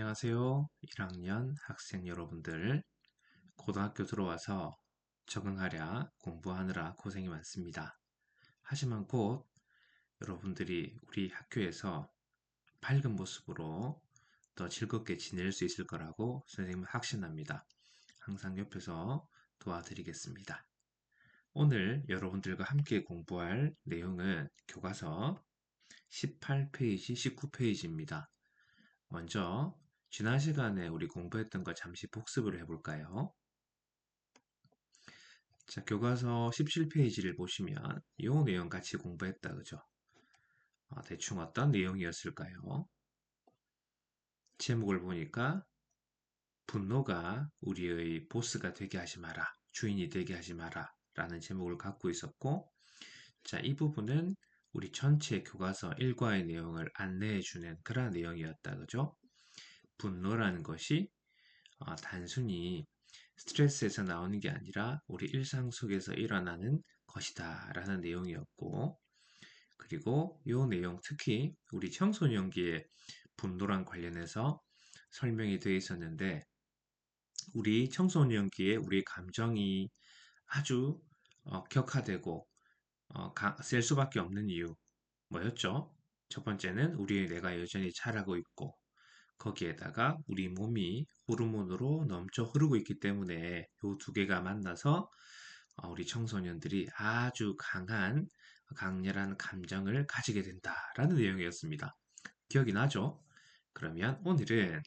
안녕하세요. 1학년 학생 여러분들. 고등학교 들어와서 적응하랴 공부하느라 고생이 많습니다. 하지만 곧 여러분들이 우리 학교에서 밝은 모습으로 더 즐겁게 지낼 수 있을 거라고 선생님은 확신합니다. 항상 옆에서 도와드리겠습니다. 오늘 여러분들과 함께 공부할 내용은 교과서 18페이지, 19페이지입니다. 먼저 지난 시간에 우리 공부했던 거 잠시 복습을 해볼까요? 자, 교과서 17페이지를 보시면 이 내용 같이 공부했다, 그죠? 대충 어떤 내용이었을까요? 제목을 보니까 분노가 우리의 보스가 되게 하지 마라, 주인이 되게 하지 마라 라는 제목을 갖고 있었고, 자, 이 부분은 우리 전체 교과서 1과의 내용을 안내해주는 그런 내용이었다, 그죠? 분노라는 것이 단순히 스트레스에서 나오는 게 아니라 우리 일상 속에서 일어나는 것이다 라는 내용이었고, 그리고 이 내용 특히 우리 청소년기의 분노랑 관련해서 설명이 되어 있었는데, 우리 청소년기에 우리 감정이 아주 격화되고 셀 수밖에 없는 이유 뭐였죠? 첫 번째는 우리 뇌가 여전히 자라고 있고, 거기에다가 우리 몸이 호르몬으로 넘쳐 흐르고 있기 때문에 이 두 개가 만나서 우리 청소년들이 아주 강렬한 감정을 가지게 된다라는 내용이었습니다. 기억이 나죠? 그러면 오늘은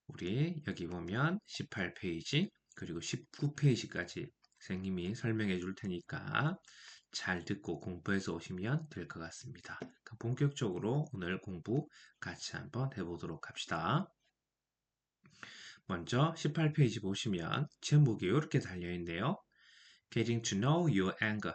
우리 여기 보면 18페이지 그리고 19페이지까지 선생님이 설명해 줄 테니까 잘 듣고 공부해서 오시면 될 것 같습니다. 본격적으로 오늘 공부 같이 한번 해보도록 합시다. 먼저 18페이지 보시면 제목이 이렇게 달려있네요. Getting to know your anger.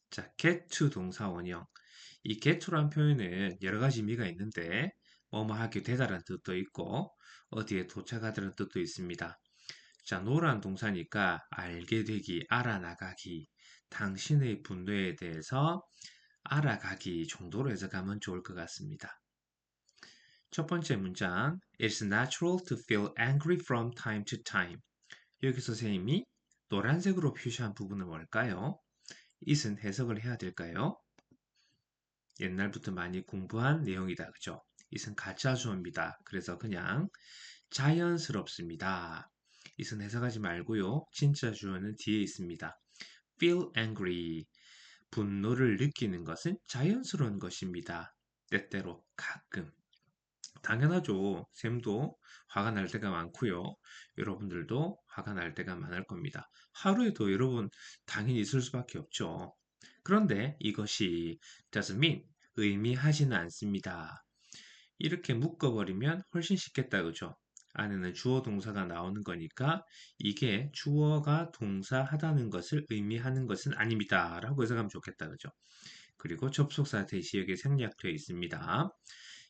자, get to 동사 원형. 이 get to란 표현은 여러 가지 의미가 있는데 뭐뭐 하게 되다라는 뜻도 있고 어디에 도착하다라는 뜻도 있습니다. 자, know란 동사니까 알게 되기, 알아나가기, 당신의 분노에 대해서 알아가기 정도로 해석하면 좋을 것 같습니다. 첫 번째 문장, It's natural to feel angry from time to time. 여기서 선생님이 노란색으로 표시한 부분은 뭘까요? it은 해석을 해야 될까요? 옛날부터 많이 공부한 내용이다, 그죠? it은 가짜 주어입니다. 그래서 그냥 자연스럽습니다. it은 해석하지 말고요. 진짜 주어는 뒤에 있습니다. feel angry. 분노를 느끼는 것은 자연스러운 것입니다. 때때로 가끔. 당연하죠. 쌤도 화가 날 때가 많고요. 여러분들도 화가 날 때가 많을 겁니다. 하루에도 여러분 당연히 있을 수밖에 없죠. 그런데 이것이 doesn't mean 의미하지는 않습니다. 이렇게 묶어버리면 훨씬 쉽겠다, 그죠? 안에는 주어 동사가 나오는 거니까 이게 주어가 동사하다는 것을 의미하는 것은 아닙니다. 라고 해석하면 좋겠다, 그죠? 그리고 접속사 대시 여기 생략되어 있습니다.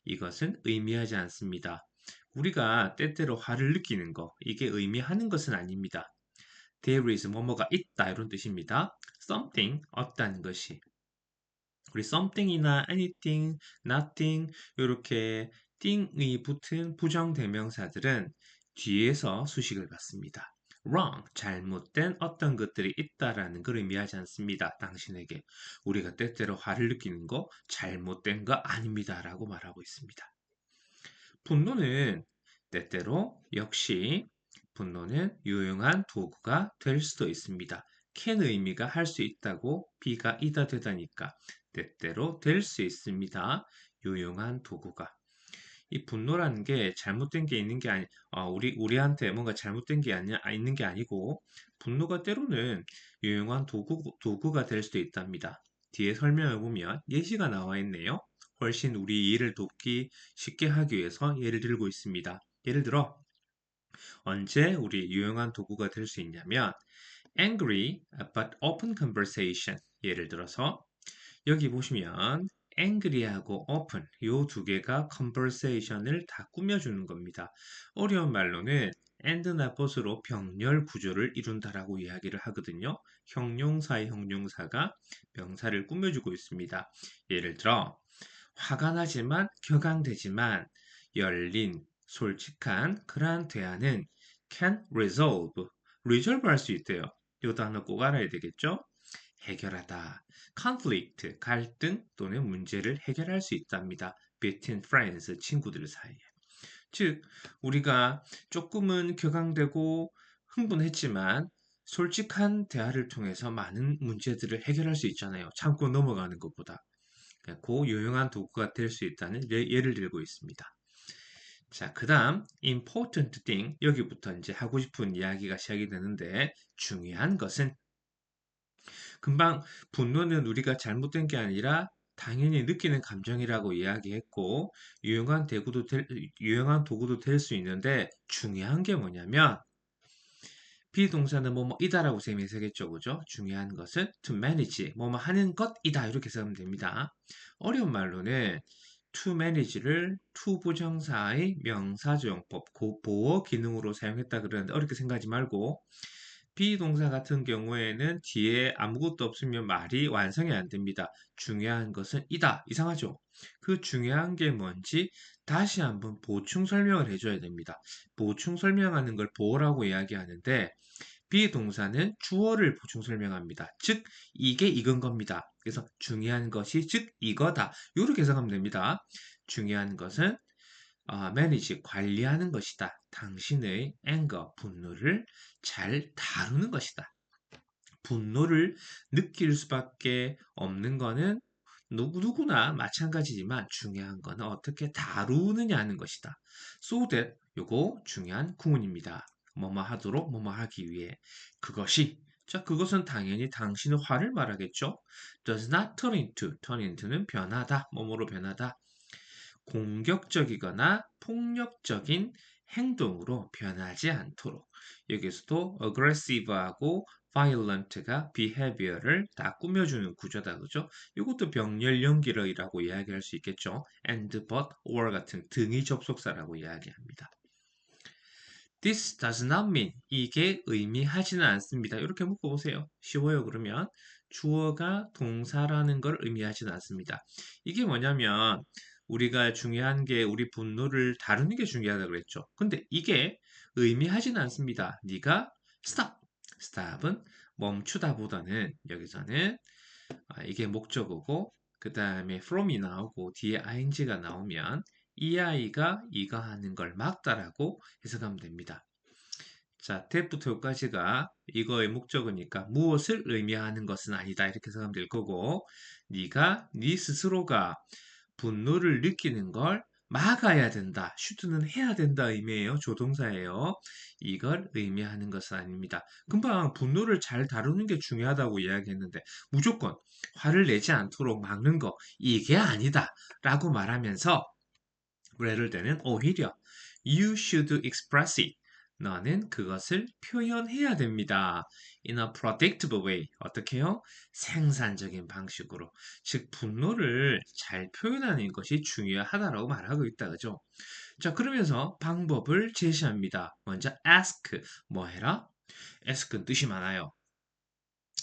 이것은 의미하지 않습니다. 우리가 때때로 화를 느끼는 거, 이게 의미하는 것은 아닙니다. There is 뭐뭐가 있다 이런 뜻입니다. Something 없다는 것이. 우리 something이나 anything, nothing 이렇게 thing이 붙은 부정대명사들은 뒤에서 수식을 받습니다. wrong, 잘못된 어떤 것들이 있다라는 걸 의미하지 않습니다. 당신에게. 우리가 때때로 화를 느끼는 거 잘못된 거 아닙니다. 라고 말하고 있습니다. 분노는 때때로 역시 분노는 유용한 도구가 될 수도 있습니다. can 의미가 할 수 있다고 B가 이다 되다니까 때때로 될 수 있습니다. 유용한 도구가. 이 분노라는 게 잘못된 게 있는 게 우리한테 뭔가 잘못된 게 있는 게 아니고 분노가 때로는 유용한 도구가 될 수도 있답니다. 뒤에 설명을 보면 예시가 나와 있네요. 훨씬 우리 이해를 돕기 쉽게 하기 위해서 예를 들고 있습니다. 예를 들어 언제 우리 유용한 도구가 될 수 있냐면 angry but open conversation. 예를 들어서 여기 보시면 angry하고 open 요 두 개가 conversation을 다 꾸며주는 겁니다. 어려운 말로는 and나 but으로 병렬 구조를 이룬다라고 이야기를 하거든요. 형용사의 형용사가 명사를 꾸며주고 있습니다. 예를 들어 화가 나지만 격앙되지만 열린 솔직한 그러한 대화는 can resolve 할 수 있대요. 이것도 하나 꼭 알아야 되겠죠? 해결하다. conflict, 갈등 또는 문제를 해결할 수 있답니다. between friends, 친구들 사이에. 즉, 우리가 조금은 격앙되고 흥분했지만 솔직한 대화를 통해서 많은 문제들을 해결할 수 있잖아요. 참고 넘어가는 것보다. 그 유용한 도구가 될 수 있다는 예를 들고 있습니다. 자, 그 다음 important thing 여기부터 이제 하고 싶은 이야기가 시작이 되는데 중요한 것은 금방 분노는 우리가 잘못된 게 아니라 당연히 느끼는 감정이라고 이야기했고 유용한 도구도 될 수 있는데 중요한 게 뭐냐면 비동사는 뭐뭐이다라고 쌤이 해석했죠, 그죠? 중요한 것은 to manage, 뭐뭐 하는 것이다 이렇게 해석하면 됩니다. 어려운 말로는 to manage를 to 부정사의 명사조용법, 보어 기능으로 사용했다 그러는데 어렵게 생각하지 말고 비동사 같은 경우에는 뒤에 아무것도 없으면 말이 완성이 안 됩니다. 중요한 것은 이다. 이상하죠? 그 중요한 게 뭔지 다시 한번 보충 설명을 해줘야 됩니다. 보충 설명하는 걸 보어라고 이야기하는데 비동사는 주어를 보충 설명합니다. 즉, 이게 이건 겁니다. 그래서 중요한 것이 즉 이거다. 이렇게 해석하면 됩니다. 중요한 것은 manage, 관리하는 것이다. 당신의 anger, 분노를 잘 다루는 것이다. 분노를 느낄 수밖에 없는 거는 누구나 마찬가지지만 중요한 거는 어떻게 다루느냐는 것이다. So that 요거 중요한 구문입니다. 뭐뭐 하도록 뭐뭐 하기 위해 그것이 자 그것은 당연히 당신의 화를 말하겠죠. Does not turn into는 변하다 뭐뭐로 변하다. 공격적이거나 폭력적인 행동으로 변하지 않도록 여기서도 aggressive하고 violent가 behavior를 다 꾸며주는 구조다 그죠? 이것도 병렬 연결이라고 이야기할 수 있겠죠. and, but, or 같은 등의 접속사라고 이야기합니다. This does not mean 이게 의미하지는 않습니다. 이렇게 묶어보세요. 쉬워요 그러면 주어가 동사라는 걸 의미하지는 않습니다. 이게 뭐냐면 우리가 중요한 게 우리 분노를 다루는 게 중요하다 그랬죠. 근데 이게 의미하지는 않습니다. 네가 stop, stop은 멈추다 보다는 여기서는 이게 목적어고 그 다음에 from이 나오고 뒤에 ing가 나오면 이 아이가 이거 하는 걸 막다라고 해석하면 됩니다. 자, 태부터 여기까지가 이거의 목적이니까 무엇을 의미하는 것은 아니다 이렇게 해석하면 될 거고 네가 네 스스로가 분노를 느끼는 걸 막아야 된다. 슈트는 해야 된다 의미예요. 조동사예요. 이걸 의미하는 것은 아닙니다. 금방 분노를 잘 다루는 게 중요하다고 이야기했는데 무조건 화를 내지 않도록 막는 거 이게 아니다 라고 말하면서 예를 때는 오히려 You should express it. 너는 그것을 표현해야 됩니다. In a predictable way. 어떻게요? 생산적인 방식으로. 즉, 분노를 잘 표현하는 것이 중요하다라고 말하고 있다. 그죠? 자, 그러면서 방법을 제시합니다. 먼저 ask. 뭐 해라? ask는 뜻이 많아요.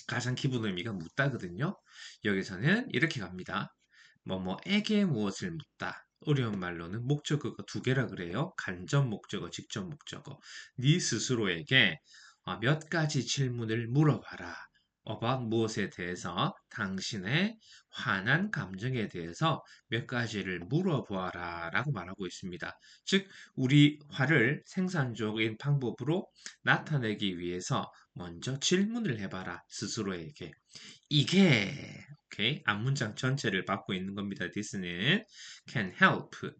가장 기본 의미가 묻다거든요. 여기서는 이렇게 갑니다. 뭐뭐에게 무엇을 묻다. 어려운 말로는 목적어가 두 개라 그래요. 간접 목적어, 직접 목적어. 네 스스로에게 몇 가지 질문을 물어봐라. about 무엇에 대해서 당신의 화난 감정에 대해서 몇 가지를 물어보아라 라고 말하고 있습니다. 즉 우리 화를 생산적인 방법으로 나타내기 위해서 먼저 질문을 해봐라 스스로에게. 이게 오케이 앞문장 전체를 받고 있는 겁니다. this는 can help.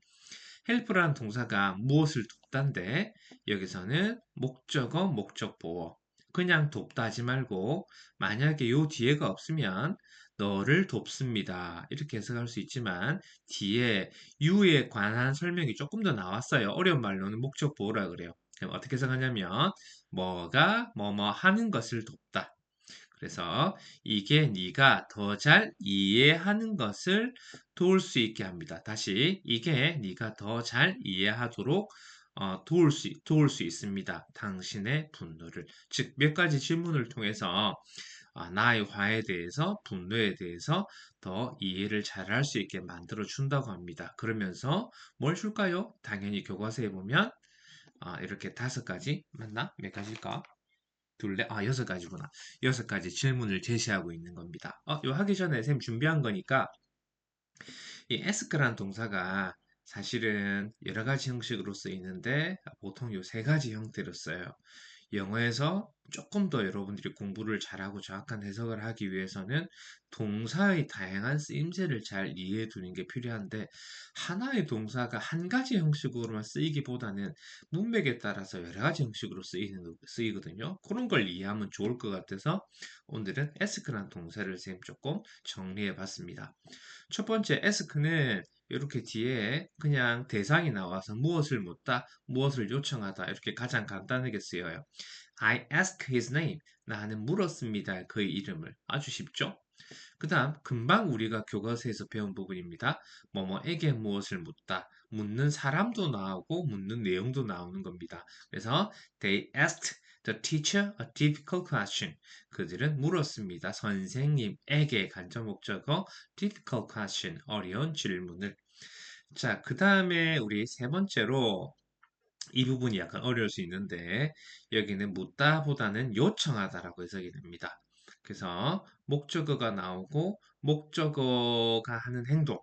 help라는 동사가 무엇을 돕다인데 여기서는 목적어, 목적보어. 그냥 돕다 하지 말고 만약에 요 뒤에가 없으면 너를 돕습니다. 이렇게 해석할 수 있지만 뒤에 you에 관한 설명이 조금 더 나왔어요. 어려운 말로는 목적보어라 그래요. 그럼 어떻게 해석하냐면 뭐가 뭐뭐 하는 것을 돕다. 그래서 이게 네가 더 잘 이해하는 것을 도울 수 있게 합니다. 다시 이게 네가 더 잘 이해하도록 도울 수 있습니다. 당신의 분노를. 즉 몇 가지 질문을 통해서 나의 화에 대해서, 분노에 대해서 더 이해를 잘 할 수 있게 만들어 준다고 합니다. 그러면서 뭘 줄까요? 당연히 교과서에 보면 이렇게 5가지 맞나? 몇 가지일까? 둘레 6가지구나. 6가지 질문을 제시하고 있는 겁니다. 요 하기 전에 쌤 준비한 거니까 이 ask라는 동사가 사실은 여러 가지 형식으로 쓰이는데 보통 요 3가지 형태로 써요. 영어에서 조금 더 여러분들이 공부를 잘하고 정확한 해석을 하기 위해서는 동사의 다양한 쓰임새를 잘 이해해 두는 게 필요한데 하나의 동사가 한 가지 형식으로만 쓰이기보다는 문맥에 따라서 여러 가지 형식으로 쓰이거든요. 그런 걸 이해하면 좋을 것 같아서 오늘은 ask라는 동사를 쌤 조금 정리해 봤습니다. 첫 번째 ask는 이렇게 뒤에 그냥 대상이 나와서 무엇을 묻다, 무엇을 요청하다 이렇게 가장 간단하게 쓰여요. I asked his name. 나는 물었습니다. 그의 이름을. 아주 쉽죠? 그 다음, 금방 우리가 교과서에서 배운 부분입니다. 뭐뭐에게 무엇을 묻다. 묻는 사람도 나오고 묻는 내용도 나오는 겁니다. 그래서 they asked the teacher a difficult question. 그들은 물었습니다. 선생님에게 간접 목적어 difficult question. 어려운 질문을. 자, 그 다음에 우리 3번째로 이 부분이 약간 어려울 수 있는데 여기는 묻다보다는 요청하다라고 해석이 됩니다. 그래서 목적어가 나오고 목적어가 하는 행동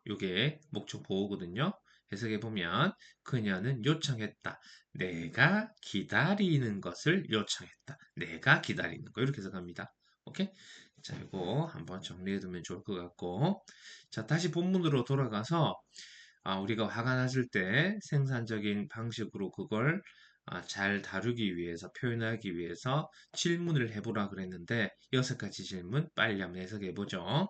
이게 목적 보호거든요. 해석해 보면 그녀는 요청했다. 내가 기다리는 것을 요청했다. 내가 기다리는 거 이렇게 해석합니다. 오케이? 자, 이거 한번 정리해 두면 좋을 것 같고 자, 다시 본문으로 돌아가서 우리가 화가 났을 때 생산적인 방식으로 그걸 잘 다루기 위해서, 표현하기 위해서 질문을 해보라 그랬는데, 6가지 질문 빨리 한번 해석해 보죠.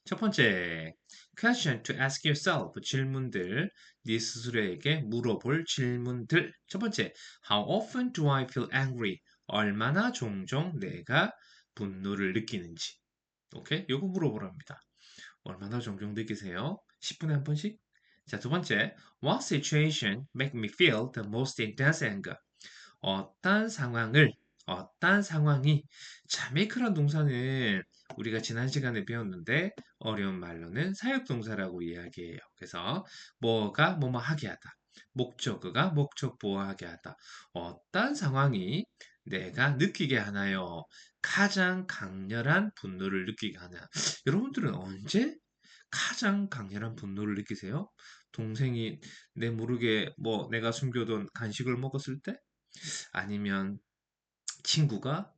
첫 번째, question to ask yourself. 질문들, 네 스스로에게 물어볼 질문들. 첫 번째, how often do I feel angry? 얼마나 종종 내가 분노를 느끼는지. 오케이? 요거 물어보랍니다. 얼마나 종종 느끼세요? 10분에 한 번씩? 자, 두 번째, what situation make me feel the most intense anger? 어떤 상황을, 어떤 상황이, 자, make란 동사는 우리가 지난 시간에 배웠는데 어려운 말로는 사역동사라고 이야기해요. 그래서 뭐가 뭐뭐 하게 하다. 목적어가 목적 보호하게 하다. 어떤 상황이 내가 느끼게 하나요? 가장 강렬한 분노를 느끼게 하나. 여러분들은 언제 가장 강렬한 분노를 느끼세요? 동생이 내 모르게 뭐 내가 숨겨둔 간식을 먹었을 때? 아니면 친구가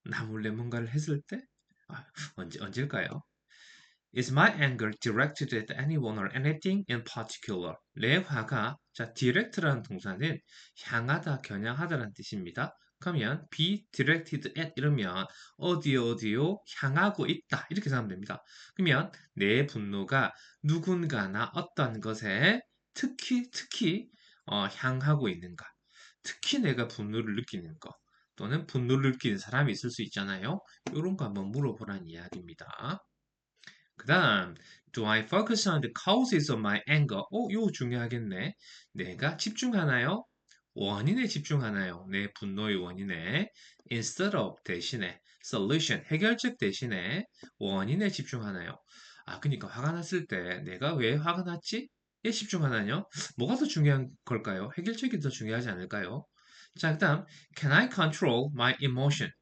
나 몰래 뭔가를 했을 때? 아, 언제일까요? Is my anger directed at anyone or anything in particular? 내 화가, 자, direct라는 동사는 향하다, 겨냥하다라는 뜻입니다. 그러면 be directed at 이러면 어디요 향하고 있다 이렇게 생각하면 됩니다. 그러면 내 분노가 누군가나 어떤 것에 특히 향하고 있는가? 특히 내가 분노를 느끼는 거 또는 분노를 느끼는 사람이 있을 수 있잖아요. 이런 거 한번 물어보라는 이야기입니다. 그 다음, do I focus on the causes of my anger? 이거 중요하겠네. 내가 집중하나요? 원인에 집중하나요? 내 분노의 원인에. instead of 대신에. solution, 해결책 대신에 원인에 집중하나요? 그러니까 화가 났을 때 내가 왜 화가 났지? 에 집중하나요? 뭐가 더 중요한 걸까요? 해결책이 더 중요하지 않을까요? 자, 그 다음, can I control my emotion?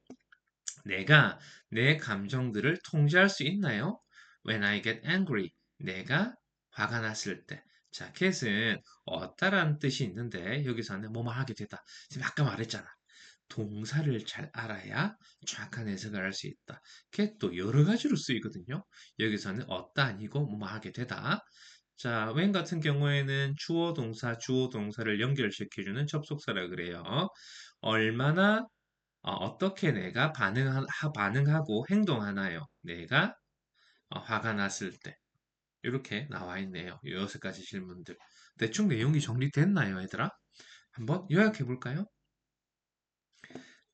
내가 내 감정들을 통제할 수 있나요? When I get angry, 내가 화가 났을 때. 자, get은 어따라는 뜻이 있는데 여기서는 뭐뭐 하게 되다. 지금 아까 말했잖아. 동사를 잘 알아야 정확한 해석을 할 수 있다. get도 여러 가지로 쓰이거든요. 여기서는 어따 아니고 뭐뭐 하게 되다. 자, when 같은 경우에는 주어 동사, 주어 동사를 연결시켜주는 접속사라 그래요. 얼마나 어떻게 내가 반응하고 행동하나요? 내가 화가 났을 때. 이렇게 나와 있네요. 이 6가지 질문들. 대충 내용이 정리됐나요, 얘들아? 한번 요약해 볼까요?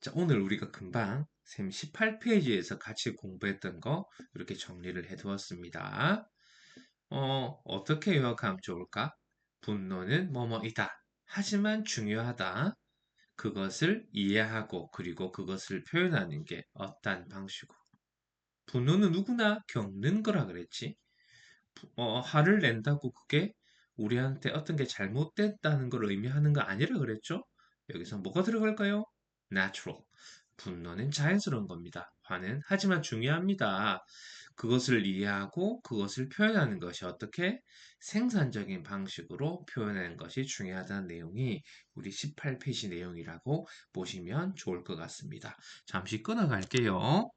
자, 오늘 우리가 금방 쌤 18페이지에서 같이 공부했던 거 이렇게 정리를 해 두었습니다. 어떻게 요약하면 좋을까? 분노는 뭐뭐이다. 하지만 중요하다. 그것을 이해하고 그리고 그것을 표현하는 게 어떤 방식으로. 분노는 누구나 겪는 거라 그랬지. 화를 낸다고 그게 우리한테 어떤 게 잘못됐다는 걸 의미하는 거 아니라 그랬죠? 여기서 뭐가 들어갈까요? natural. 분노는 자연스러운 겁니다. 화는 하지만 중요합니다. 그것을 이해하고 그것을 표현하는 것이 어떻게 생산적인 방식으로 표현하는 것이 중요하다는 내용이 우리 18페이지 내용이라고 보시면 좋을 것 같습니다. 잠시 끊어갈게요.